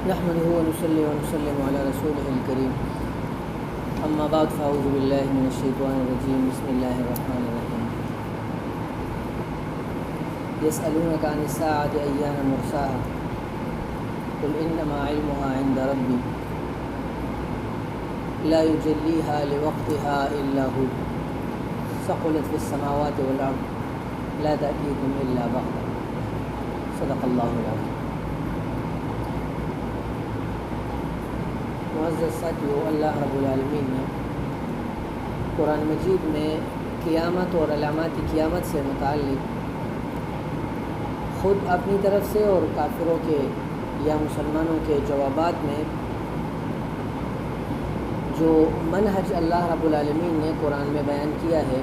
نحمده ونصلي ونسلم على رسوله الكريم اما بعد فاعوذ بالله من الشيطان الرجيم بسم الله الرحمن الرحيم يسألونك عن الساعة أيان مرساها قل إنما علمها عند ربي لا يجليها لوقتها إلا هو ثقلت في السماوات والأرض لا تأتيكم إلا بغتة صدق الله العظيم۔ معزز ساتھیو، اللہ رب العالمین نے قرآن مجید میں قیامت اور علامات قیامت سے متعلق خود اپنی طرف سے اور کافروں کے یا مسلمانوں کے جوابات میں جو منہج اللہ رب العالمین نے قرآن میں بیان کیا ہے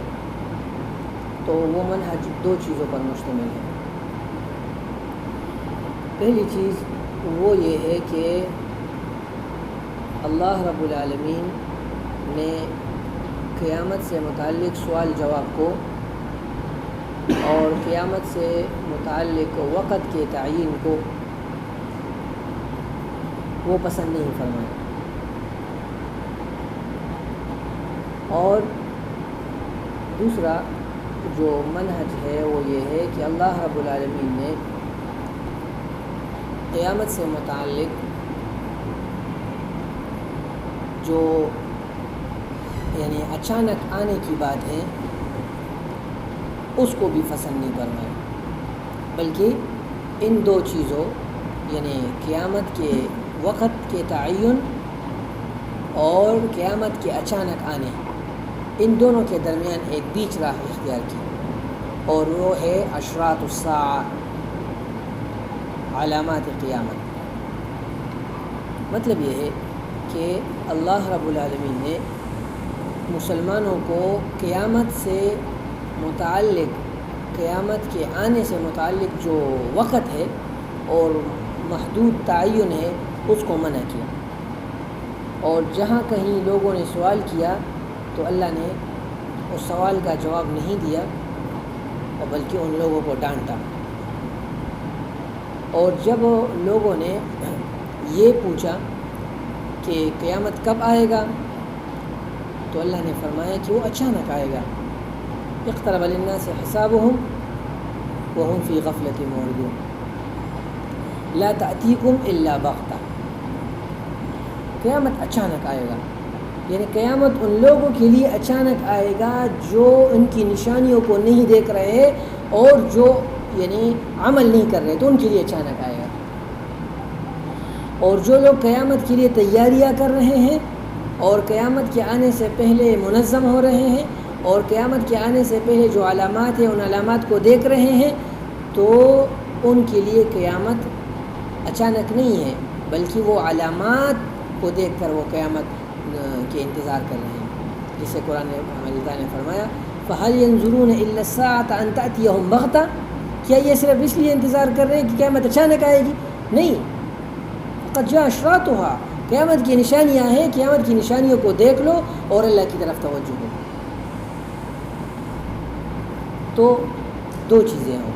تو وہ منہج دو چیزوں پر مشتمل ہے۔ پہلی چیز وہ یہ ہے کہ اللہ رب العالمین نے قیامت سے متعلق سوال جواب کو اور قیامت سے متعلق وقت کے تعین کو وہ پسند نہیں فرمایا، اور دوسرا جو منہج ہے وہ یہ ہے کہ اللہ رب العالمین نے قیامت سے متعلق جو یعنی اچانک آنے کی بات ہے اس کو بھی پسند نہیں فرمایا، بلکہ ان دو چیزوں یعنی قیامت کے وقت کے تعین اور قیامت کے اچانک آنے، ان دونوں کے درمیان ایک بیچ راہ اختیار کی، اور وہ ہے اشراط الساعہ، علامات قیامت۔ مطلب یہ ہے کہ اللہ رب العالمین نے مسلمانوں کو قیامت سے متعلق، قیامت کے آنے سے متعلق جو وقت ہے اور محدود تعین ہے اس کو منع کیا، اور جہاں کہیں لوگوں نے سوال کیا تو اللہ نے اس سوال کا جواب نہیں دیا اور بلکہ ان لوگوں کو ڈانٹا۔ اور جب لوگوں نے یہ پوچھا کہ قیامت کب آئے گا تو اللہ نے فرمایا کہ وہ اچانک آئے گا، اقترب للناس حسابهم وهم في غفلة معرضون لا تأتيكم إلا بغتة۔ قیامت اچانک آئے گا، یعنی قیامت ان لوگوں کے لیے اچانک آئے گا جو ان کی نشانیوں کو نہیں دیکھ رہے اور جو یعنی عمل نہیں کر رہے، تو ان کے لیے اچانک آئے گا۔ اور جو لوگ قیامت کے لیے تیاریاں کر رہے ہیں اور قیامت کے آنے سے پہلے منظم ہو رہے ہیں اور قیامت کے آنے سے پہلے جو علامات ہیں ان علامات کو دیکھ رہے ہیں، تو ان کے لیے قیامت اچانک نہیں ہے، بلکہ وہ علامات کو دیکھ کر وہ قیامت کے انتظار کر رہے ہیں، جسے قرآن مجید نے فرمایا فَهَلْ يَنْظُرُونَ إِلَّا السَّاعَةَ أَن تَأْتِيَهُمْ بَغْتَةً، کیا یہ صرف اس لیے انتظار کر رہے ہیں کہ قیامت اچانک آئے گی؟ نہیں، قد جاء اشراطها، قیامت کی نشانیاں ہیں، قیامت کی نشانیوں کو دیکھ لو اور اللہ کی طرف توجہ ہو۔ تو دو چیزیں ہوں،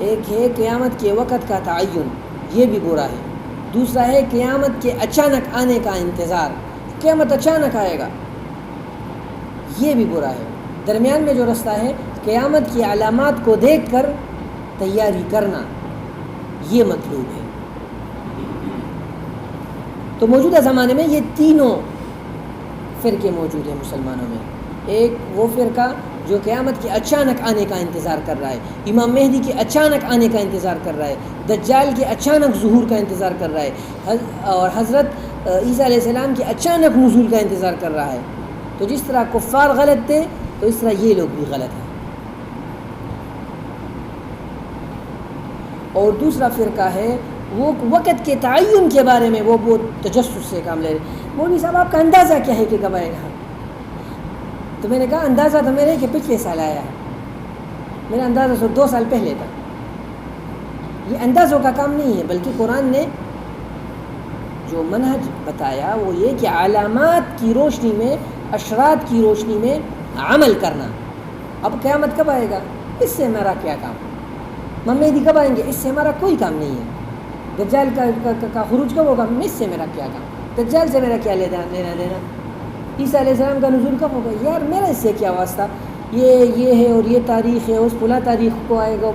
ایک ہے قیامت کے وقت کا تعین، یہ بھی برا ہے، دوسرا ہے قیامت کے اچانک آنے کا انتظار، قیامت اچانک آئے گا، یہ بھی برا ہے۔ درمیان میں جو رستہ ہے قیامت کی علامات کو دیکھ کر تیاری کرنا، یہ مطلوب ہے۔ تو موجودہ زمانے میں یہ تینوں فرقے موجود ہیں مسلمانوں میں۔ ایک وہ فرقہ جو قیامت کے اچانک آنے کا انتظار کر رہا ہے، امام مہدی کے اچانک آنے کا انتظار کر رہا ہے، دجال کے اچانک ظہور کا انتظار کر رہا ہے، اور حضرت عیسیٰ علیہ السلام کے اچانک نزول کا انتظار کر رہا ہے۔ تو جس طرح کفار غلط تھے تو اس طرح یہ لوگ بھی غلط ہیں۔ اور دوسرا فرقہ ہے وہ وقت کے تعین کے بارے میں وہ بہت تجسس سے کام لے رہے، مولوی صاحب آپ کا اندازہ کیا ہے کہ کب آئے گا؟ تو میں نے کہا اندازہ تو میرے کہ پچھلے سال آیا ہے، میرا اندازہ 2 سال پہلے تھا۔ یہ اندازوں کا کام نہیں ہے، بلکہ قرآن نے جو منہج بتایا وہ یہ کہ علامات کی روشنی میں، اشراط کی روشنی میں عمل کرنا۔ اب قیامت کب آئے گا؟ اس سے ہمارا کیا کام؟ مہدی کب آئیں گے؟ اس سے ہمارا کوئی کام نہیں ہے۔ دجال کا خروج کب ہوگا؟ اس سے میرا کیا کام، دجال سے میرا کیا لینا دینا، عیسیٰ علیہ السلام کا نزول کب ہوگا، یار میرا اس سے کیا واسطہ، یہ ہے اور یہ تاریخ ہے، اس فلاں تاریخ کو آئے گا۔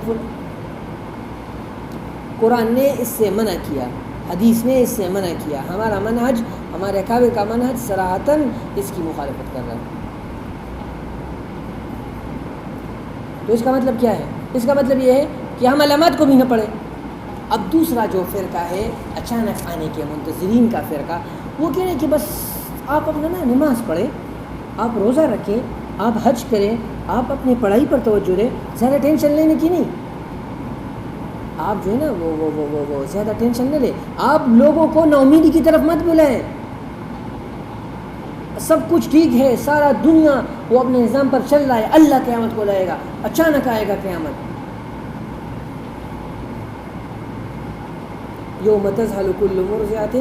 قرآن نے اس سے منع کیا، حدیث نے اس سے منع کیا، ہمارا منہج، ہمارے کعبے کا منہج صراحتاً اس کی مخالفت کر رہا ہے۔ تو اس کا مطلب کیا ہے؟ اس کا مطلب یہ ہے کہ ہم علامات کو بھی نہ پڑھیں۔ اب دوسرا جو فرقہ ہے اچانک آنے کے منتظرین کا فرقہ، وہ کہہ رہے ہیں کہ بس آپ اپنا نماز پڑھیں، آپ روزہ رکھیں، آپ حج کریں، آپ اپنی پڑھائی پر توجہ دیں، زیادہ ٹینشن لینے کی نہیں۔ آپ جو ہے نا وہ زیادہ ٹینشن نہ لیں، آپ لوگوں کو نا امیدی کی طرف مت بلائیں، سب کچھ ٹھیک ہے، سارا دنیا وہ اپنے نظام پر چل رہا ہے، اللہ قیامت کو لائے گا، اچانک آئے گا قیامت۔ یوم تذہل کل مرضعۃ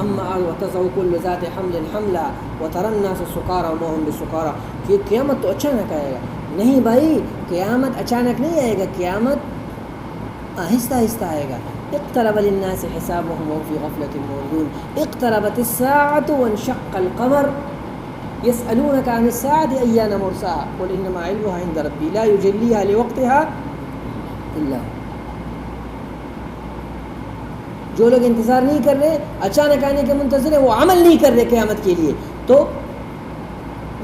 عما وتضع کل ذات حمل حملها وترى الناس سکارى وما هم بسکارى، کہ قیامت تو اچانک آئے گا۔ نہیں بھائی، قیامت اچانک نہیں آئے گا، قیامت آہستہ آہستہ آئے گا۔ اقترب للناس حسابهم وهم في غفلة معرضون، اقتربت الساعة وانشق القمر يسألونك عن الساعة أيان مرساها قل إنما علمها عند ربي لا يجليها لوقتها إلا هو۔ جو لوگ انتظار نہیں کر رہے، اچانک آنے کے منتظر ہیں، وہ عمل نہیں کر رہے قیامت کے لیے، تو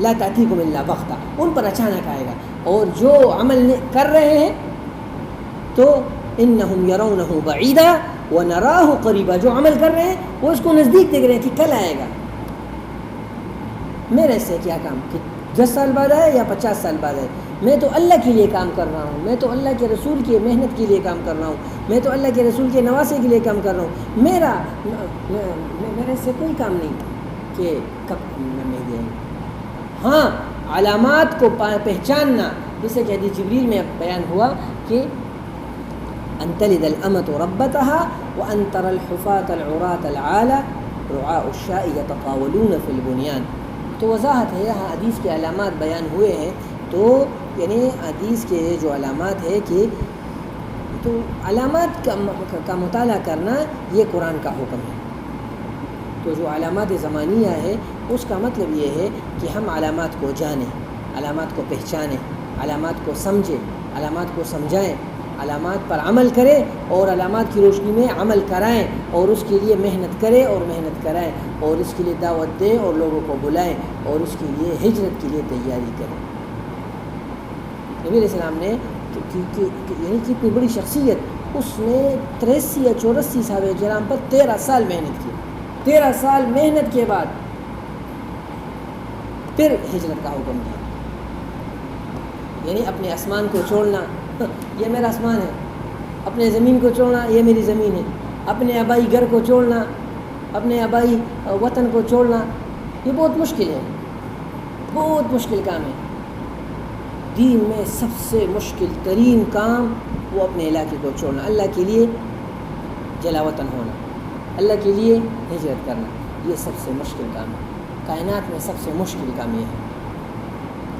لا تأتيكم إلا بغتة، ان پر اچانک آئے گا۔ اور جو عمل کر رہے ہیں تو انہم یرونہ بعیدا ونراہ قریبا، جو عمل کر رہے ہیں وہ اس کو نزدیک دیکھ رہے ہیں کہ کل آئے گا۔ میرے سے کیا کام کہ 10 سال بعد آئے یا 50 سال بعد آئے، میں تو اللہ کے لیے کام کر رہا ہوں، میں تو اللہ کے رسول کی محنت کے لیے کام کر رہا ہوں، میں تو اللہ کے رسول کے نواسے کے لیے کام کر رہا ہوں، میرے سے کوئی کام نہیں کہ کب میں دیں۔ ہاں، علامات کو پہچاننا، جیسے کہ حدیث جبریل میں بیان ہوا کہ ان تلد الامة ربتها وان ترى الحفاة العراة العالى رعاء الشاء يتطاولون في البنيان۔ تو وضاحت ہے، یہاں حدیث کے علامات بیان ہوئے ہیں، تو یعنی حدیث کے جو علامات ہے کہ تو علامات کا مطالعہ کرنا یہ قرآن کا حکم ہے۔ تو جو علامات زمانیہ ہے اس کا مطلب یہ ہے کہ ہم علامات کو جانیں، علامات کو پہچانیں، علامات کو سمجھیں، علامات کو سمجھائیں، علامات پر عمل کریں اور علامات کی روشنی میں عمل کرائیں، اور اس کے لیے محنت کریں اور محنت کرائیں، اور اس کے لیے دعوت دیں اور لوگوں کو بلائیں، اور اس کے لیے ہجرت کے لیے تیاری کریں۔ نبی علیہ السلام نے یعنی کہ اتنی بڑی شخصیت، اس نے 83 یا 84 صحابہ کرام پر 13 سال محنت کی، 13 سال محنت کے بعد پھر ہجرت کا حکم دیا۔ یعنی اپنے آسمان کو چھوڑنا، یہ میرا آسمان ہے، اپنے زمین کو چھوڑنا، یہ میری زمین ہے، اپنے آبائی گھر کو چھوڑنا، اپنے آبائی وطن کو چھوڑنا، یہ بہت مشکل ہے، بہت مشکل کام ہے۔ دین میں سب سے مشکل ترین کام وہ اپنے علاقے کو چھوڑنا، اللہ کے لیے جلا وطن ہونا، اللہ کے لیے ہجرت کرنا، یہ سب سے مشکل کام ہے، کائنات میں سب سے مشکل کام یہ ہے۔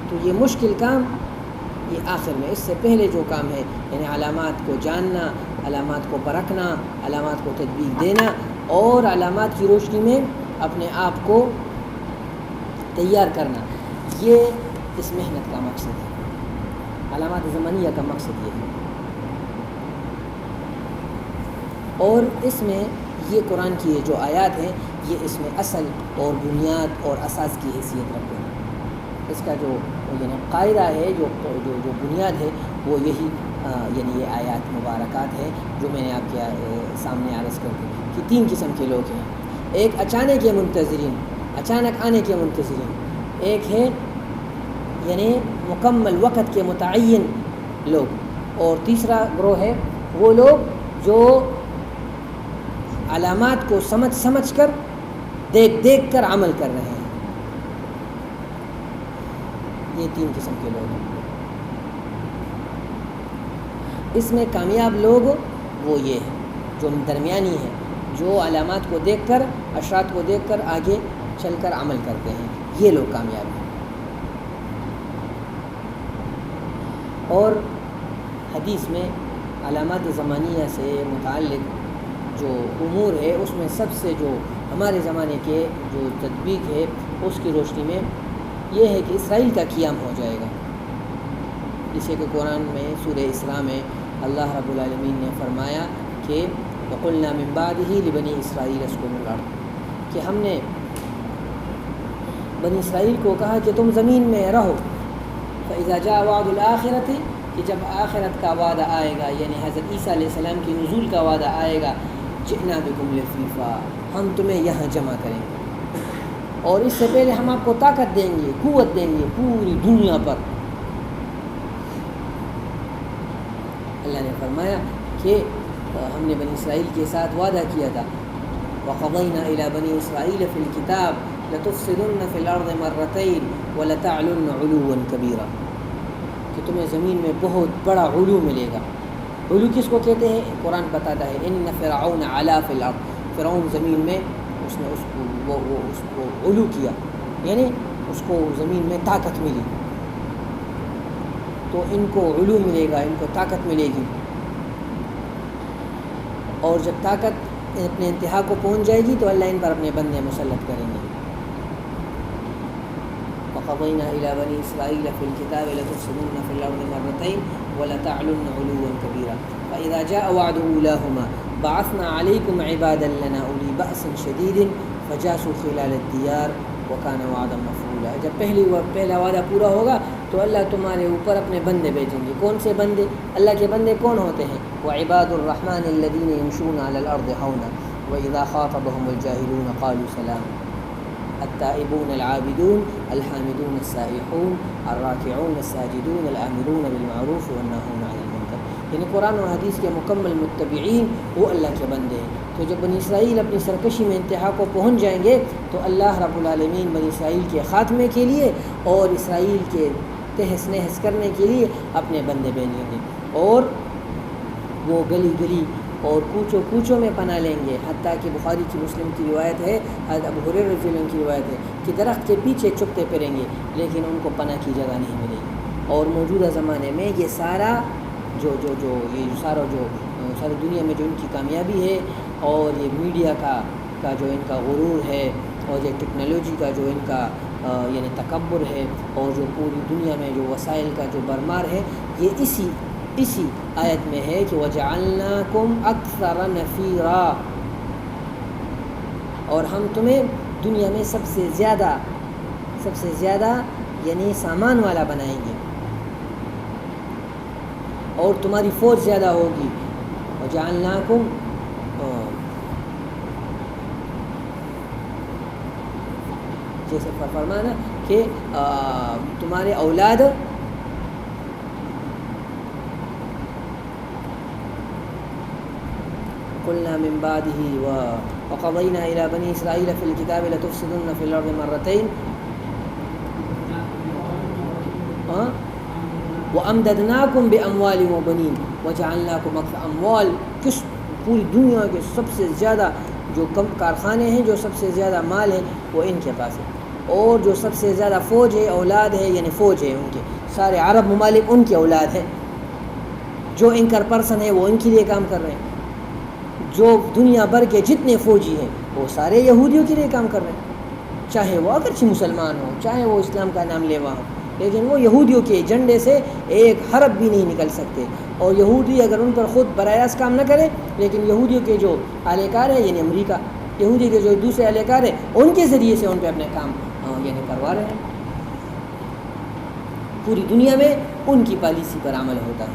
تو یہ مشکل کام یہ آخر میں، اس سے پہلے جو کام ہے یعنی علامات کو جاننا، علامات کو پرکھنا، علامات کو تطبیق دینا، اور علامات کی روشنی میں اپنے آپ کو تیار کرنا، یہ اس محنت کا مقصد ہے، علامات زمانیہ کا مقصد یہ ہے۔ اور اس میں یہ قرآن کی یہ جو آیات ہیں یہ اس میں اصل اور بنیاد اور اساس کی حیثیت رکھتے ہیں۔ اس کا جو یعنی قاعدہ ہے، جو بنیاد ہے وہ یہی یعنی یہ آیات مبارکات ہیں جو میں نے آپ کے سامنے عرض کر دی کہ 3 قسم کے لوگ ہیں۔ ایک اچانک کے منتظرین، اچانک آنے کے منتظرین، ایک ہے یعنی مکمل وقت کے متعین لوگ، اور تیسرا گروہ ہے وہ لوگ جو علامات کو سمجھ کر دیکھ کر عمل کر رہے ہیں۔ یہ 3 قسم کے لوگ ہیں۔ اس میں کامیاب لوگ وہ یہ ہیں جو درمیانی ہیں، جو علامات کو دیکھ کر، اشارات کو دیکھ کر آگے چل کر عمل کرتے ہیں، یہ لوگ کامیاب ہیں۔ اور حدیث میں علامات زمانیہ سے متعلق جو امور ہے اس میں سب سے جو ہمارے زمانے کے جو تطبیق ہے اس کی روشنی میں یہ ہے کہ اسرائیل کا قیام ہو جائے گا، جسے کہ قرآن میں سورہ اسراء میں اللہ رب العالمین نے فرمایا کہ وَقُلْنَا مِن بَعْدِهِ لِبَنِي إِسْرَائِيلَ اسْكُنُوا الْأَرْضَ، کہ ہم نے بنی اسرائیل کو کہا کہ تم زمین میں رہو، فَإِذَا جَاءَ وَعْدُ الْآخِرَةِ، کہ جب آخرت کا وعدہ آئے گا، یعنی حضرت عیسیٰ علیہ السلام کی نزول کا وعدہ آئے گا، جِئْنَا بِكُمْ لَفِيفًا، ہم تمہیں یہاں جمع کریں گے، اور اس سے پہلے ہم آپ کو طاقت دیں گے، قوت دیں گے پوری دنیا پر۔ اللہ نے فرمایا کہ ہم نے بنی اسرائیل کے ساتھ وعدہ کیا تھا، وَقَضَيْنَا إِلَى بَنِي إِسْرَائِيلَ فِي الْكِتَابِ لَتُفْسِدُنَّ فِي الْأَرْضِ مَرَّتَيْنِ وَلَتَعْلُنَّ عُلُوًّا كَبِيرًا، کہ تمہیں زمین میں بہت بڑا علو ملے گا۔ علو کس کو کہتے ہیں؟ قرآن بتاتا ہے إِنَّ فِرْعَوْنَ عَلَا فِي الْأَرْضِ، فرعون زمین میں اس نے اس کو علو کیا، یعنی اس کو زمین میں طاقت ملی، تو ان کو علو ملے گا، ان کو طاقت ملے گی، اور جب طاقت اپنے انتہا کو پہنچ جائے گی تو اللہ ان پر اپنے بندے مسلط کریں گے۔ وَقَضَيْنَا إِلَى بَنِي إِسْرَائِيلَ فِي الْكِتَابِ لَتُفْسِدُنَّ فِي الْأَرْضِ مَرَّتَيْنِ وَلَتَعْلُنَّ عُلُوًّا كَبِيرًا فَإِذَا جَاءَ وَعْدُ أُولَاهُمَا بَعَثْنَا عَلَيْكُمْ عِبَادًا لَنَا أُولِي بَأْسٍ شَدِيدٍ فَجَاسُوا خِلَالَ الدِّيَارِ وَكَانَ وَعْدًا مَفْعُولًا، جب پہلا وعدہ پورا ہوگا تو اللہ تمہارے اوپر اپنے بندے بھیجیں گے۔ کون سے بندے؟ اللہ کے بندے کون ہوتے ہیں؟ وَعِبَادُ الرَّحْمَنِ الَّذِينَ يَمْشُونَ عَلَى الْأَرْضِ هَوْنًا وَإِذَا خَاطَبَهُمُ الْجَاهِلُونَ قَالُوا سَلَامًا التائبون العابدون الحامدون السائحون الراکعون الساجدون الآمرون بالمعروف والناہون عن المنکر، یعنی قرآن اور حدیث کے مکمل متبعین وہ اللہ کے بندے ہیں۔ تو جب بنی اسرائیل اپنی سرکشی میں انتہا کو پہنچ جائیں گے تو اللہ رب العالمین بنی اسرائیل کے خاتمے کے لیے اور اسرائیل کے تہس نہس کرنے کے لیے اپنے بندے بھیجیں گے، اور وہ گلی گلی اور کوچوں کوچوں میں پناہ لیں گے، حتیٰ کہ بخاری کی مسلم کی روایت ہے، حضرت ابو ہریرہ رضی اللہ عنہ کی روایت ہے کہ درخت کے پیچھے چھپتے پھریں گے لیکن ان کو پناہ کی جگہ نہیں ملے گی۔ اور موجودہ زمانے میں یہ سارا ساری دنیا میں جو ان کی کامیابی ہے، اور یہ میڈیا کا جو ان کا غرور ہے، اور یہ ٹیکنالوجی کا جو ان کا یعنی تکبر ہے، اور جو پوری دنیا میں جو وسائل کا جو برمار ہے، یہ اسی آیت میں ہے کہ وَجَعَلْنَاكُمْ أَكْثَرَ نَفِيرًا، اور ہم تمہیں دنیا میں سب سے زیادہ یعنی سامان والا بنائیں گے، اور تمہاری فوج زیادہ ہوگی۔ وَجَعَلْنَاكُمْ جیسے فرمانا کہ تمہارے اولاد قلنا من بعده وقضينا إلى بني إسرائيل في الكتاب لتفسدن في الأرض مرتين وأمددناكم بأموال وبنين وجعلناكم أكثر اموال، کس پوری دنیا کے سب سے زیادہ جو کم کارخانے ہیں، جو سب سے زیادہ مال ہے وہ ان کے پاس ہے، اور جو سب سے زیادہ فوج ہے، اولاد ہے، یعنی فوج ہے ان کے، سارے عرب ممالک ان کی اولاد ہے، جو اینکر پرسن ہے وہ ان کے لیے کام کر رہے ہیں، جو دنیا بھر کے جتنے فوجی ہیں وہ سارے یہودیوں کے لیے کام کر رہے ہیں، چاہے وہ اگرچہ مسلمان ہوں، چاہے وہ اسلام کا نام لیوا ہوں، لیکن وہ یہودیوں کے جھنڈے سے ایک حرف بھی نہیں نکل سکتے۔ اور یہودی اگر ان پر خود براہ راست کام نہ کرے، لیکن یہودیوں کے جو اہلکار ہیں یعنی امریکہ، یہودی کے جو دوسرے اہلکار ہیں ان کے ذریعے سے ان پہ اپنے کام یعنی کروا رہے ہیں۔ پوری دنیا میں ان کی پالیسی پر عمل ہوتا ہے،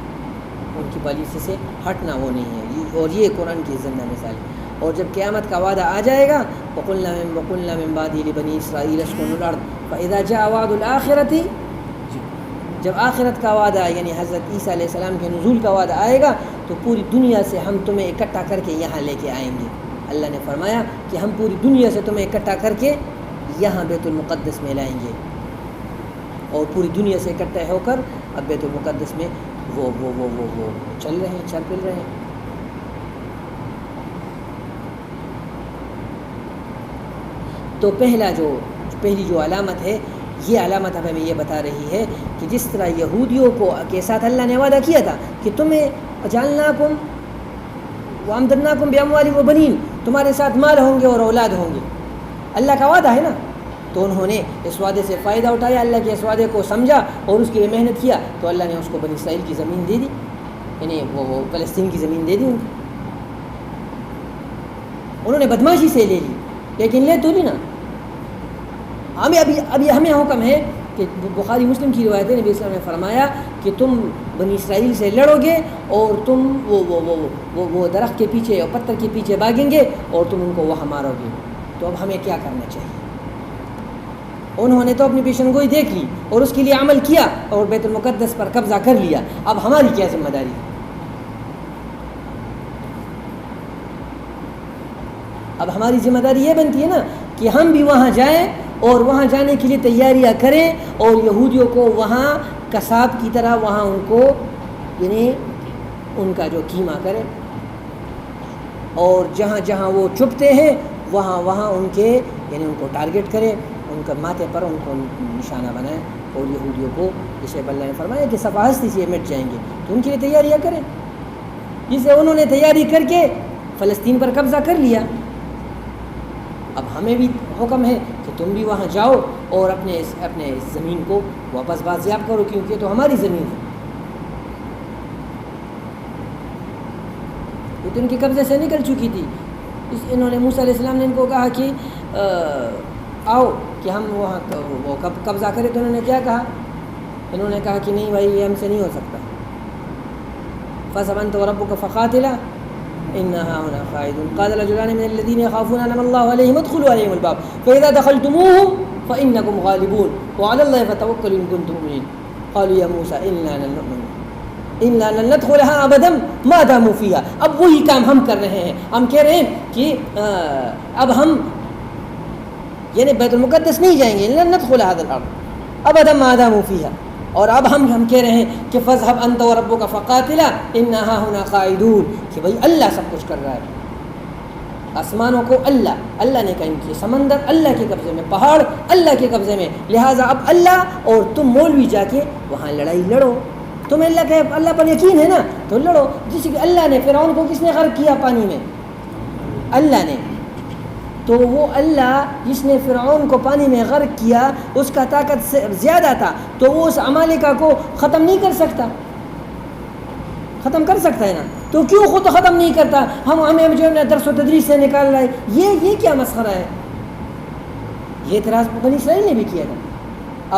ان کی پالیسی سے ہٹنا وہ نہیں ہے، اور یہ قرآن کی زندہ مثال ہے۔ اور جب قیامت کا وعدہ آ جائے گا وَقُلْنَا مِن بَعْدِهِ لِبَنِي إِسْرَائِيلَ اسْكُنُوا الْأَرْضَ فَإِذَا جَاءَ وَعْدُ الْآخِرَةِ، جب آخرت کا وعدہ یعنی حضرت عیسیٰ علیہ السلام کے نزول کا وعدہ آئے گا تو پوری دنیا سے ہم تمہیں اکٹھا کر کے یہاں لے کے آئیں گے۔ اللہ نے فرمایا کہ ہم پوری دنیا سے تمہیں اکٹھا کر کے یہاں بیت المقدس میں لائیں گے، اور پوری دنیا سے اکٹھے ہو کر اب بیت المقدس میں وہ چل رہے ہیں، چل پھر رہے ہیں۔ تو پہلی جو علامت ہے یہ علامت ہمیں یہ بتا رہی ہے کہ جس طرح یہودیوں کو کے ساتھ اللہ نے وعدہ کیا تھا کہ تمہیں جعلناکم وامددناکم باموال وبنین، تمہارے ساتھ مال ہوں گے اور اولاد ہوں گے، اللہ کا وعدہ ہے نا، تو انہوں نے اس وعدے سے فائدہ اٹھایا، اللہ کے اس وعدے کو سمجھا اور اس کے لیے محنت کیا، تو اللہ نے اس کو بنی اسرائیل کی زمین دے دی، یعنی وہ فلسطین کی زمین دے دی ان کو۔ انہوں نے بدماشی سے لے لی، لیکن لے تو لی نا۔ ہمیں حکم ہے کہ بخاری مسلم کی روایت ہے، نبی اسلام نے فرمایا کہ تم بنی اسرائیل سے لڑو گے اور تم وہ درخت کے پیچھے اور پتھر کے پیچھے بھاگیں گے اور تم ان کو وہاں مارو گے۔ تو اب ہمیں کیا کرنا چاہیے؟ انہوں نے تو اپنی پیشن گوئی دیکھ لی اور اس کے لیے عمل کیا اور بیت المقدس پر قبضہ کر لیا، اب ہماری کیا ذمہ داری ہے؟ اب ہماری ذمہ داری یہ بنتی ہے نا کہ ہم بھی وہاں جائیں اور وہاں جانے کے لیے تیاریاں کریں اور یہودیوں کو وہاں قصاب کی طرح وہاں ان کو یعنی ان کا جو قیمہ کریں، اور جہاں جہاں وہ چھپتے ہیں وہاں ان کے یعنی ان کو ٹارگٹ کریں، ان کا ماتھے پر ان کو نشانہ بنائیں، اور یہودیوں کو جسے اللہ نے فرمایا کہ صفا ہستی سے مٹ جائیں گے، تو ان کے لیے تیاریاں کریں، جسے انہوں نے تیاری کر کے فلسطین پر قبضہ کر لیا۔ اب ہمیں بھی حکم ہے کہ تم بھی وہاں جاؤ اور اپنے زمین کو واپس بازیاب کرو، کیونکہ یہ تو ہماری زمین ہے، یہ تو ان کے قبضے سے نکل چکی تھی۔ انہوں نے موسیٰ علیہ السلام نے ان کو کہا کہ آؤ کہ ہم وہاں وہ قبضہ کریں، تو انہوں نے کیا کہا؟ انہوں نے کہا کہ نہیں بھائی یہ ہم سے نہیں ہو سکتا، فَاذْهَبْ أَنْتَ وَرَبُّكَ فَقَاتِلَا إِنَّا هَاهُنَا قَاعِدُونَ قَالَ رَجُلَانِ مِنَ الَّذِينَ يَخَافُونَ أَنْعَمَ اللَّهُ عَلَيْهِمُ ادْخُلُوا عَلَيْهِمُ الْبَابَ فَإِذَا دَخَلْتُمُوهُ فَإِنَّكُمْ غَالِبُونَ وَعَلَى اللَّهِ فَتَوَكَّلُوا إِن كُنتُم مُّؤْمِنِينَ قَالُوا يَا مُوسَىٰ إِنَّا لَن نَّدْخُلَهَا أَبَدًا مَا دَامُوا فِيهَا۔ اب وہی کام ہم کر رہے ہیں، ہم کہہ رہے ہیں کہ اب ہم یعنی بیت المقدس نہیں جائیں گے، لن ندخل هذا الارض ابدا ما داموا فيها، اور اب ہم کہہ رہے ہیں کہ فاذهب انت وربك فقاتلا انا هاهنا قاعدون، کہ بھائی اللہ سب کچھ کر رہا ہے، آسمانوں کو اللہ نے قائم کیا، سمندر اللہ کے قبضے میں، پہاڑ اللہ کے قبضے میں، لہٰذا اب اللہ اور تم مولوی جا کے وہاں لڑائی لڑو، تمہیں اللہ پر یقین ہے نا تو لڑو، جیسے کہ اللہ نے فرعون کو کس نے غرق کیا پانی میں؟ اللہ نے، تو وہ اللہ جس نے فرعون کو پانی میں غرق کیا اس کا طاقت سے زیادہ تھا، تو وہ اس عمالقہ کو ختم نہیں کر سکتا؟ ختم کر سکتا ہے نا، تو کیوں خود ختم نہیں کرتا؟ ہمیں جو ہے درس و تدریس سے نکال رہا ہے، یہ کیا مسخرہ ہے؟ یہ اعتراض بنی اسرائیل نے بھی کیا تھا،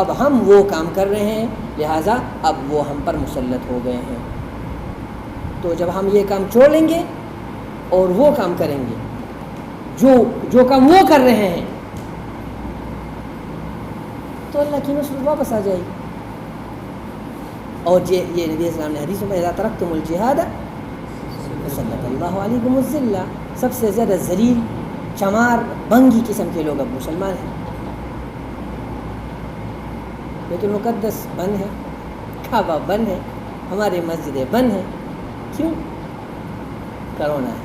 اب ہم وہ کام کر رہے ہیں، لہٰذا اب وہ ہم پر مسلط ہو گئے ہیں، تو جب ہم یہ کام چھوڑ لیں گے اور وہ کام کریں گے جو کام وہ کر رہے ہیں، تو اللہ کی نصرت واپس آ جائے گی۔ اور یہ نبی اسلام نے حدیث میں اذا ترکتم الجہاد فسلط اللہ علیکم الذلہ، سب سے زیادہ ذلیل چمار بنگی قسم کے لوگ اب مسلمان ہیں۔ بیت المقدس بند ہے، کعبہ بند ہے، ہماری مسجدیں بند ہیں، کیوں؟ کرونا ہے۔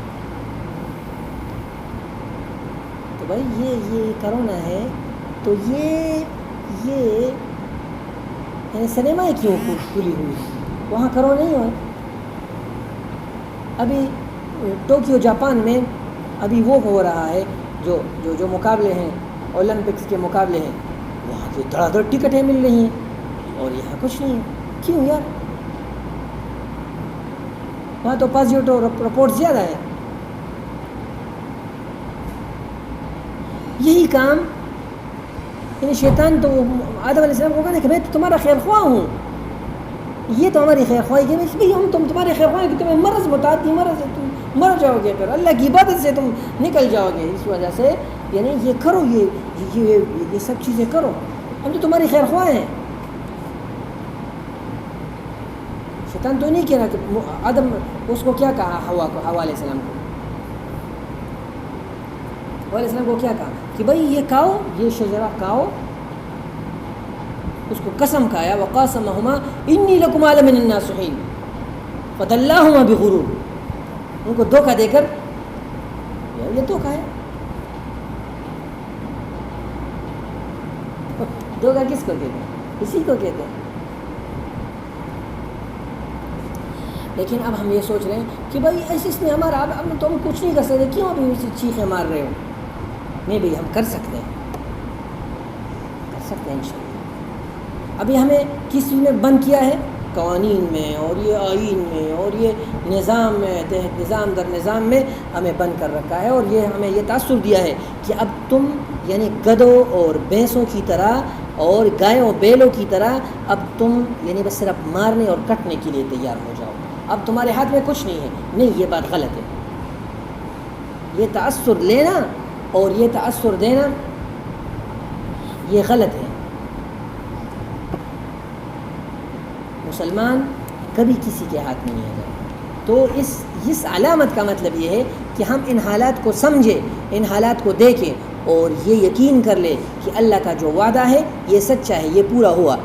تو بھائی یہ کرونا ہے، تو یہ یعنی سنیمائیں کیوں کھلی ہوئی؟ وہاں کرونا نہیں ہوا۔ ابھی ٹوکیو جاپان میں ابھی وہ ہو رہا ہے جو مقابلے ہیں، اولمپکس کے مقابلے ہیں، وہاں سے دھڑا دھڑ ٹکٹیں مل رہی ہیں اور یہاں کچھ نہیں ہے، کیوں یار؟ وہاں تو پازیٹیو رپورٹ زیادہ ہے۔ یہی کام یعنی شیطان تو آدم علیہ السلام کو کہا کہ میں تو تمہارا خیر خواہ ہوں، یہ تو ہماری خیر خواہی کہ ہم تمہارے خیر خواہ ہیں کہ تمہیں مرض متعدی مرض ہے، تم مر جاؤ گے، پھر اللہ کی عبادت سے تم نکل جاؤ گے، اس وجہ سے یعنی یہ کرو، یہ سب چیزیں کرو، ہم تو تمہاری خیر خواہ ہیں۔ شیطان تو نہیں کہہ رہا کہ آدم اس کو کیا کہا، حوا علیہ السلام کو، حوا علیہ السلام کو کیا کہا کہ بھائی یہ کھاؤ، یہ شجرہ کھاؤ، اس کو قسم کھایا، وقاسمہما انی لکما لمن الناصحین فدلاہما بغرور، ان کو دھوکہ دے کر، یہ دھوکہ ہے، دھوکہ کس کو کہتے ہیں؟ اسی کو کہتے ہیں. لیکن اب ہم یہ سوچ رہے ہیں کہ بھائی ایسے اس میں ہمارا اب تو ہم کچھ نہیں کر سکتے، کیوں ابھی اسے چیخیں مار رہے ہو؟ نہیں بھائی، ہم کر سکتے ہیں انشاءاللہ. ابھی ہمیں کس چیز میں بند کیا ہے؟ قوانین میں، اور یہ آئین میں، اور یہ نظام میں، تحت نظام در نظام میں ہمیں بند کر رکھا ہے. اور یہ ہمیں یہ تاثر دیا ہے کہ اب تم یعنی گدھوں اور بھینسوں کی طرح اور گایوں بیلوں کی طرح اب تم یعنی بس صرف مارنے اور کٹنے کے لیے تیار ہو جاؤ، اب تمہارے ہاتھ میں کچھ نہیں ہے. نہیں، یہ بات غلط ہے. یہ تاثر لینا اور یہ تاثر دینا یہ غلط ہے. مسلمان کبھی کسی کے ہاتھ میں نہیں آ جائے. تو اس علامت کا مطلب یہ ہے کہ ہم ان حالات کو سمجھیں، ان حالات کو دیکھیں اور یہ یقین کر لیں کہ اللہ کا جو وعدہ ہے یہ سچا ہے، یہ پورا ہوا.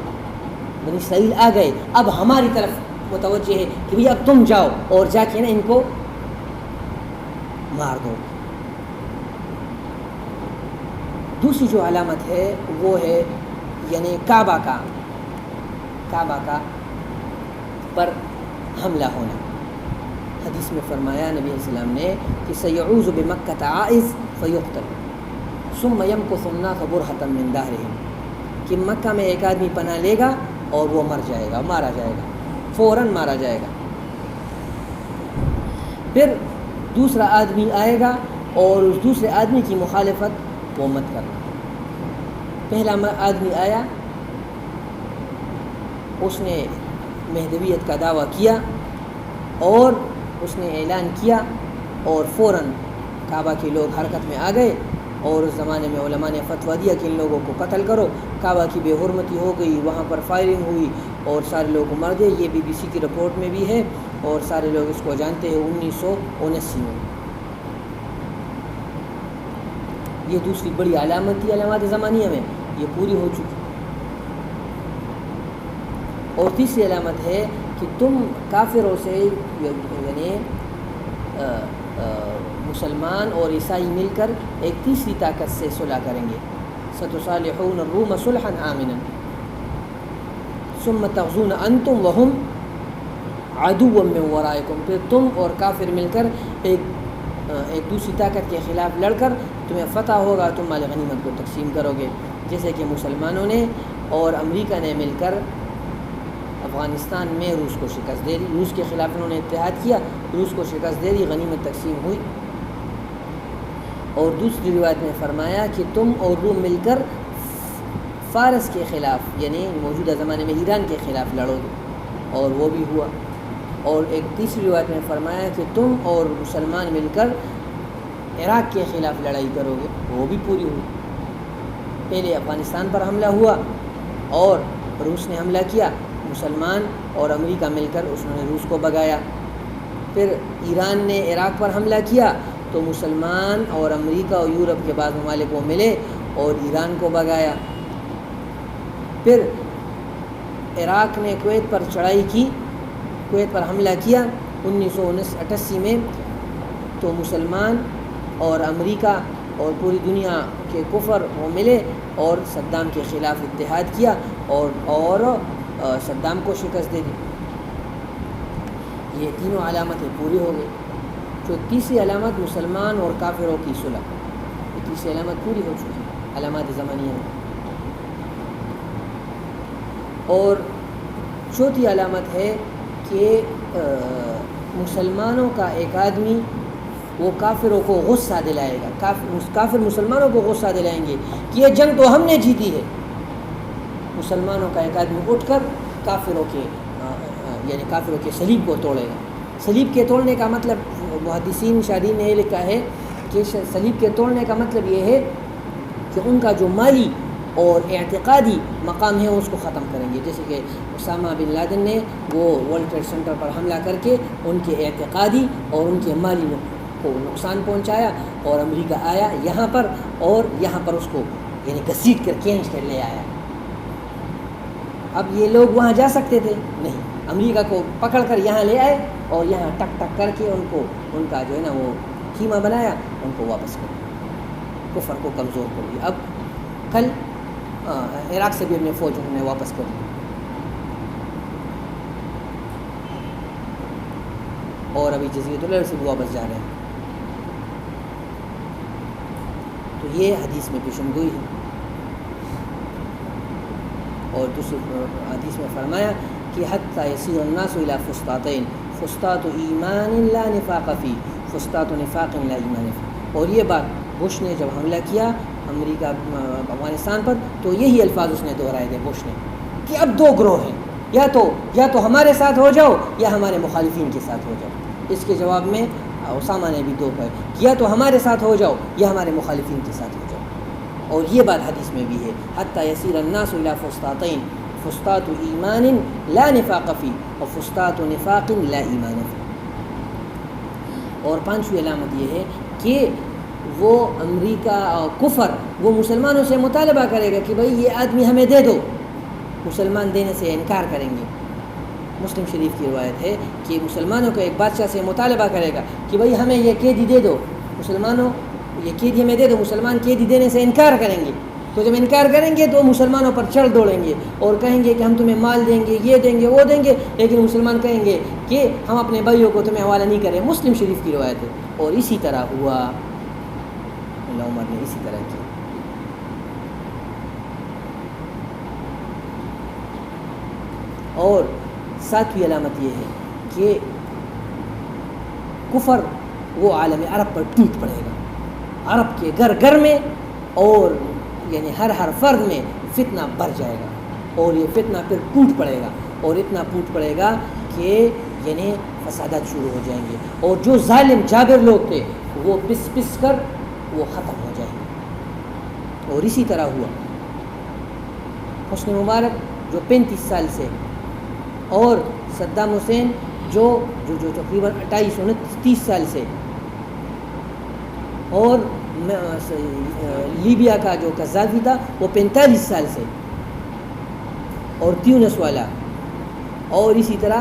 بنی اسرائیل آ گئے، اب ہماری طرف متوجہ ہے کہ بھئی اب تم جاؤ اور جا کے نا ان کو مار دو. دوسری جو علامت ہے وہ ہے یعنی کعبہ کا پر حملہ ہونا. حدیث میں فرمایا نبی علیہ السلام نے کہ سیعوذ بمکۃ عائذ فیقتل ثم یمکث الناس برہۃ من دہرہم، کہ مکہ میں ایک آدمی پناہ لے گا اور وہ مر جائے گا، مارا جائے گا، فوراً مارا جائے گا. پھر دوسرا آدمی آئے گا اور اس دوسرے آدمی کی مخالفت وہ مت کرنا. پہلا آدمی آیا، اس نے مہدویت کا دعویٰ کیا اور اس نے اعلان کیا اور فوراً کعبہ کے لوگ حرکت میں آ گئے. اور اس زمانے میں علماء نے فتویٰ دیا کہ ان لوگوں کو قتل کرو. کعبہ کی بے حرمتی ہو گئی، وہاں پر فائرنگ ہوئی اور سارے لوگ مر گئے. یہ BBC کی رپورٹ میں بھی ہے اور سارے لوگ اس کو جانتے ہیں. 1979 میں یہ دوسری بڑی علامت تھی علامات زمانیہ میں، یہ پوری ہو چکی. اور تیسری علامت ہے کہ تم کافروں سے یعنی مسلمان اور عیسائی مل کر ایک تیسری طاقت سے صلح کریں گے. ستصالحون الروم صلحا آمنا ثم تغزون انتم وهم عدو من ورائکم. پھر تم اور کافر مل کر ایک دوسری طاقت کے خلاف لڑ کر تمہیں فتح ہوگا، تم مال غنیمت کو تقسیم کرو گے. جیسے کہ مسلمانوں نے اور امریکہ نے مل کر افغانستان میں روس کو شکست دے دی، روس کے خلاف انہوں نے اتحاد کیا، روس کو شکست دے دی، غنیمت تقسیم ہوئی. اور دوسری روایت میں فرمایا کہ تم اور روم مل کر فارس کے خلاف یعنی موجودہ زمانے میں ایران کے خلاف لڑو گے، اور وہ بھی ہوا. اور ایک تیسری روایت میں فرمایا کہ تم اور مسلمان مل کر عراق کے خلاف لڑائی کرو گے، وہ بھی پوری ہوئی. پہلے افغانستان پر حملہ ہوا اور روس نے حملہ کیا، مسلمان اور امریکہ مل کر اس نے روس کو بھگایا. پھر ایران نے عراق پر حملہ کیا تو مسلمان اور امریکہ اور یورپ کے بعض ممالک کو ملے اور ایران کو بھگایا. پھر عراق نے کویت پر چڑھائی کی، کویت پر حملہ کیا 1988 میں، تو مسلمان اور امریکہ اور پوری دنیا کے کفر وہ ملے اور صدام کے خلاف اتحاد کیا اور صدام کو شکست دے دی. یہ تینوں علامتیں پوری ہو گئی. جو تیسری علامت مسلمان اور کافروں کی صلح، یہ تیسری علامت پوری ہو چکی ہے علامات زمانیہ میں. اور چوتھی علامت ہے کہ مسلمانوں کا ایک آدمی وہ کافروں کو غصہ دلائے گا، کافر مسلمانوں کو غصہ دلائیں گے کہ یہ جنگ تو ہم نے جیتی ہے. مسلمانوں کا ایک آدمی اٹھ کر کافروں کے صلیب کو توڑے گا. صلیب کے توڑنے کا مطلب محدثین شارحین نے یہ لکھا ہے کہ صلیب کے توڑنے کا مطلب یہ ہے کہ ان کا جو مالی اور اعتقادی مقام ہے اس کو ختم کریں گے. جیسے کہ اسامہ بن لادن نے وہ ورلڈ ٹریڈ سینٹر پر حملہ کر کے ان کے اعتقادی اور ان کے مالی کو نقصان پہنچایا، اور امریکہ آیا یہاں پر اور یہاں پر اس کو یعنی گھسیٹ کر کھینچ کر لے آیا. اب یہ لوگ وہاں جا سکتے تھے نہیں، امریکہ کو پکڑ کر یہاں لے آئے اور یہاں ٹک ٹک کر کے ان کا جو ہے نا وہ خیمہ بنایا، ان کو واپس کر دیا، کفر کو کمزور کر دیا. اب کل عراق سے بھی اپنے فوج انہوں نے واپس کر دی اور ابھی جزیرۃ العرب سے بھی واپس جا رہے ہیں. تو یہ حدیث میں پیشن گوئی ہے. اور دوسری حدیث میں فرمایا کہ حتی یصیر الناس الی فسطاطین فسطاط ایمان لا نفاق فی فسطاط نفاق لا ایمان فی. اور یہ بات بش نے جب حملہ کیا امریکہ افغانستان پر تو یہی الفاظ اس نے دہرائے تھے بش نے کہ اب دو گروہ ہیں, یا تو ہمارے ساتھ ہو جاؤ یا ہمارے مخالفین کے ساتھ ہو جاؤ. اس کے جواب میں اسامہ نے بھی دو کہا کہ یا تو ہمارے ساتھ ہو جاؤ یا ہمارے مخالفین کے ساتھ ہو جاؤ. اور یہ بات حدیث میں بھی ہے حتی یصیر الناس الی فسطاطین فسطاط ایمان لا نفاق فی اور فسطاط نفاق لا ایمان فی. اور پانچویں علامت یہ ہے کہ وہ امریکہ کفر وہ مسلمانوں سے مطالبہ کرے گا کہ بھئی یہ آدمی ہمیں دے دو, مسلمان دینے سے انکار کریں گے. مسلم شریف کی روایت ہے کہ مسلمانوں کو ایک بادشاہ سے مطالبہ کرے گا کہ بھئی ہمیں یہ قیدی دے دو, مسلمانوں یہ قیدی ہمیں دے دو. مسلمان قیدی دینے سے انکار کریں گے, تو جب انکار کریں گے تو مسلمانوں پر چڑھ دوڑیں گے اور کہیں گے کہ ہم تمہیں مال دیں گے, یہ دیں گے, وہ دیں گے. لیکن مسلمان کہیں گے کہ ہم اپنے بھائیوں کو تمہیں حوالہ نہیں کریں. مسلم شریف کی روایت ہے. اور اسی طرح ہوا, عمر نے اسی طرح کی. اور ساتویں علامت یہ ہے کہ کفر وہ عالم عرب پر ٹوٹ پڑے گا, عرب کے گھر گھر میں, اور یعنی ہر فرد میں فتنہ بڑھ جائے گا. اور یہ فتنہ پھر ٹوٹ پڑے گا, اور اتنا ٹوٹ پڑے گا کہ یعنی فسادات شروع ہو جائیں گے. اور جو ظالم جابر لوگ تھے وہ پس پس کر وہ ختم ہو جائیں گے. اور اسی طرح ہوا. حسنی مبارک جو 35 سال سے, اور صدام حسین جو تقریباً 28-29-30 سال سے, اور لیبیا کا جو قذافی تھا وہ 45 سال سے, اور تیونس والا, اور اسی طرح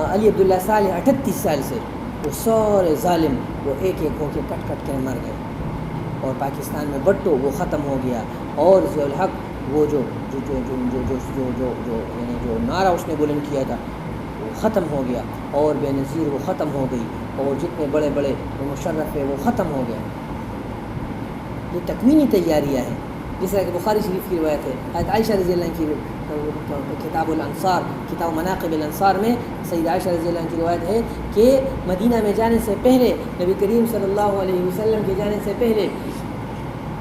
علی عبداللہ صالح 38 سال سے. وہ سارے ظالم وہ ایک ایک ہو کے کٹ کٹ کے مر گئے. اور پاکستان میں بٹو وہ ختم ہو گیا, اور ضیاء الحق وہ جو یعنی جو نعرہ اس نے بلند کیا تھا وہ ختم ہو گیا, اور بے نظیر وہ ختم ہو گئی, اور جتنے بڑے بڑے مشرف ہے وہ ختم ہو گئے. یہ تکوینی تیاریاں ہیں. جس طرح کہ بخاری شریف کی روایت ہے, حضرت عائشہ رضی اللہ عنہ کی کتاب الانصار, کتاب مناقب الانصار میں سیدہ عائشہ رضی اللہ عنہ کی روایت ہے کہ مدینہ میں جانے سے پہلے, نبی کریم صلی اللہ علیہ وسلم کے جانے سے پہلے